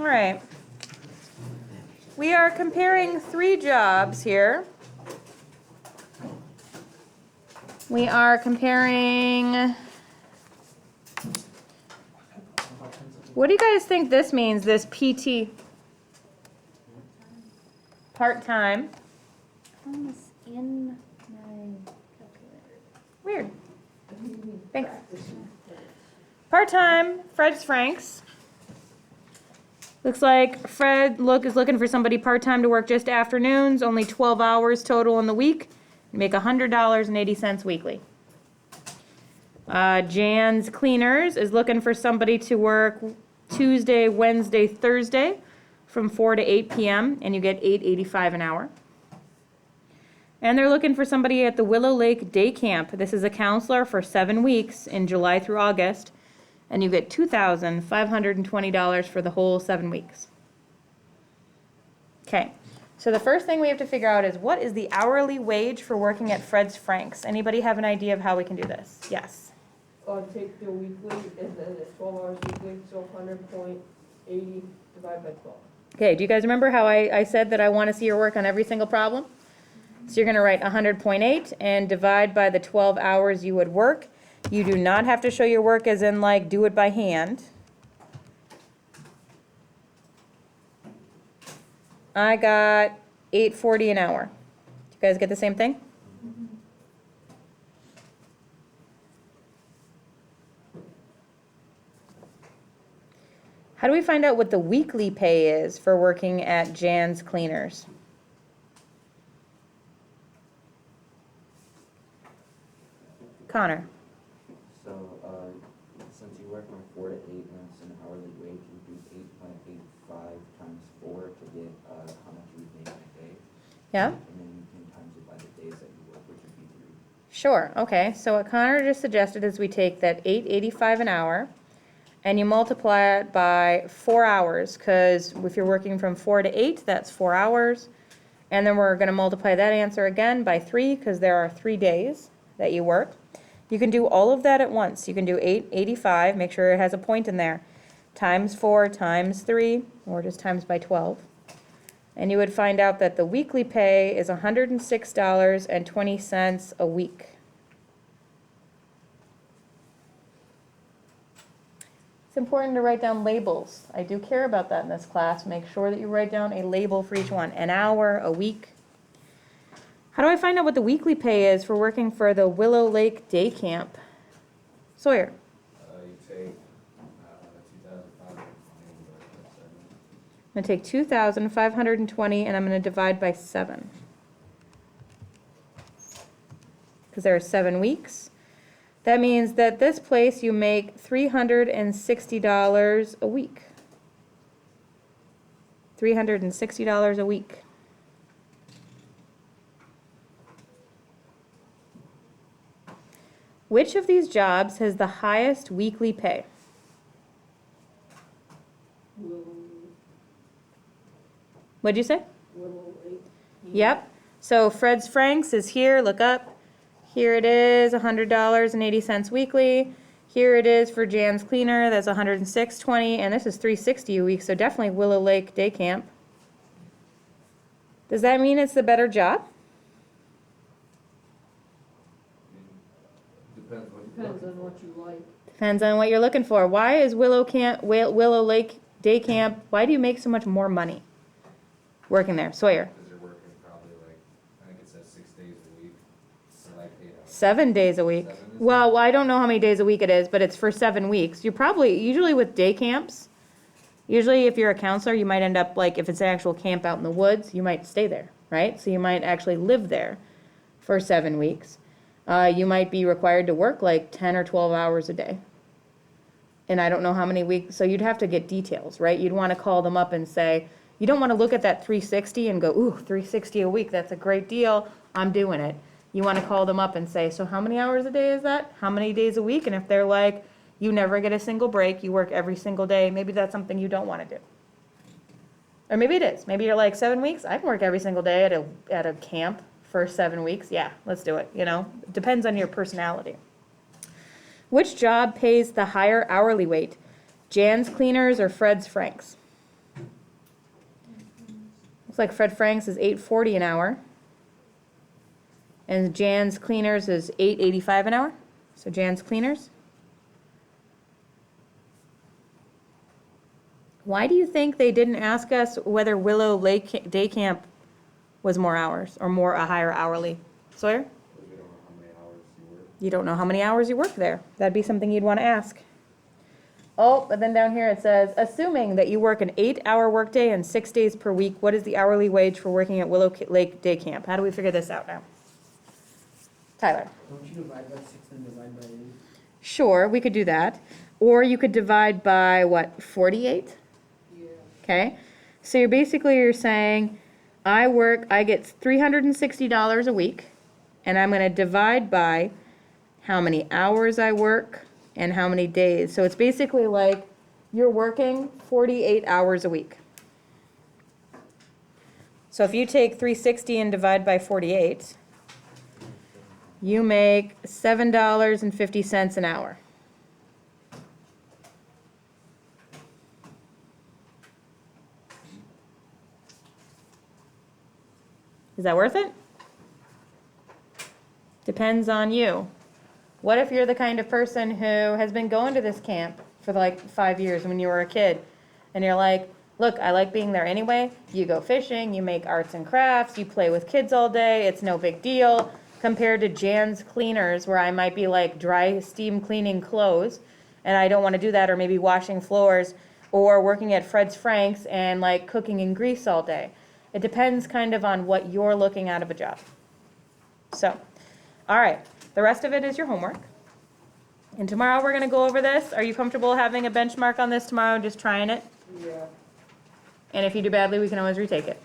right. We are comparing 3 jobs here. We are comparing, what do you guys think this means, this PT? Part-time. Comes in my calculator. Weird. Thanks. Part-time, Fred's Franks. Looks like Fred is looking for somebody part-time to work just afternoons, only 12 hours total in the week, and make $100.80 weekly. Jan's Cleaners is looking for somebody to work Tuesday, Wednesday, Thursday from 4 to 8 p.m., and you get $8.85 an hour. And they're looking for somebody at the Willow Lake Day Camp. This is a counselor for 7 weeks in July through August, and you get $2,520 for the whole 7 weeks. Okay, so the first thing we have to figure out is what is the hourly wage for working at Fred's Franks? Anybody have an idea of how we can do this? Yes. Take the weekly and then it's 12 hours weekly, so 100.80 divided by 12. Okay, do you guys remember how I said that I want to see your work on every single problem? So you're going to write 100.8 and divide by the 12 hours you would work. You do not have to show your work as in like do it by hand. I got $8.40 an hour. Do you guys get the same thing? How do we find out what the weekly pay is for working at Jan's Cleaners? Connor. So, since you work from 4 to 8 and it's an hourly wage, you do 8.85 times 4 to get how much you would make in a day. Yeah? And then you can times it by the days that you work, which would be 3. Sure, okay. So what Connor just suggested is we take that $8.85 an hour and you multiply it by 4 hours, because if you're working from 4 to 8, that's 4 hours. And then we're going to multiply that answer again by 3, because there are 3 days that you work. You can do all of that at once. You can do 8.85, make sure it has a point in there, times 4 times 3, or just times by 12. And you would find out that the weekly pay is $106.20 a week. It's important to write down labels. I do care about that in this class. Make sure that you write down a label for each one. An hour, a week. How do I find out what the weekly pay is for working for the Willow Lake Day Camp? Sawyer. You take 2,520. I'm going to take 2,520 and I'm going to divide by 7. Because there are 7 weeks. That means that this place you make $360 a week. $360 a week. Which of these jobs has the highest weekly pay? What'd you say? Yep. So Fred's Franks is here. Look up. Here it is, $100.80 weekly. Here it is for Jan's Cleaner. That's $106.20, and this is $360 a week. So definitely Willow Lake Day Camp. Does that mean it's the better job? Depends what you Depends on what you like. Depends on what you're looking for. Why is Willow Lake Day Camp? Why do you make so much more money working there, Sawyer? Because you're working probably like, I think it says 6 days a week, for like 8 hours. 7 days a week. 7 is it? Well, I don't know how many days a week it is, but it's for 7 weeks. You're probably, usually with day camps, usually if you're a counselor, you might end up, like, if it's an actual camp out in the woods, you might stay there, right? So you might actually live there for 7 weeks. You might be required to work like 10 or 12 hours a day. And I don't know how many weeks, so you'd have to get details, right? You'd want to call them up and say, you don't want to look at that 360 and go, ooh, 360 a week, that's a great deal, I'm doing it. You want to call them up and say, so how many hours a day is that? How many days a week? And if they're like, you never get a single break, you work every single day, maybe that's something you don't want to do. Or maybe it is. Maybe you're like 7 weeks, I can work every single day at a camp for 7 weeks. Yeah, let's do it, you know? It depends on your personality. Which job pays the higher hourly rate? Jan's Cleaners or Fred's Franks? Looks like Fred Franks is $8.40 an hour. And Jan's Cleaners is $8.85 an hour. So Jan's Cleaners. Why do you think they didn't ask us whether Willow Lake Day Camp was more hours or more a higher hourly? Sawyer? Because we don't know how many hours you work. You don't know how many hours you work there. That'd be something you'd want to ask. Oh, but then down here it says, assuming that you work an 8-hour workday and 6 days per week, what is the hourly wage for working at Willow Lake Day Camp? How do we figure this out now? Tyler? Don't you divide by 6 and divide by 8? Sure, we could do that. Or you could divide by, what, 48? Yeah. Okay? So you're saying, I get $360 a week, and I'm gonna divide by how many hours I work and how many days. So it's basically like you're working 48 hours a week. So if you take 360 and divide by 48, you make $7.50 an hour. Is that worth it? Depends on you. What if you're the kind of person who has been going to this camp for like 5 years when you were a kid, and you're like, look, I like being there anyway. You go fishing, you make arts and crafts, you play with kids all day, it's no big deal, compared to Jan's Cleaners, where I might be like dry steam cleaning clothes, and I don't want to do that, or maybe washing floors, or working at Fred's Franks and like cooking in grease all day. It depends kind of on what you're looking out of a job. So, all right. The rest of it is your homework. And tomorrow we're going to go over this. Are you comfortable having a benchmark on this tomorrow, just trying it? Yeah. And if you do badly, we can always retake it.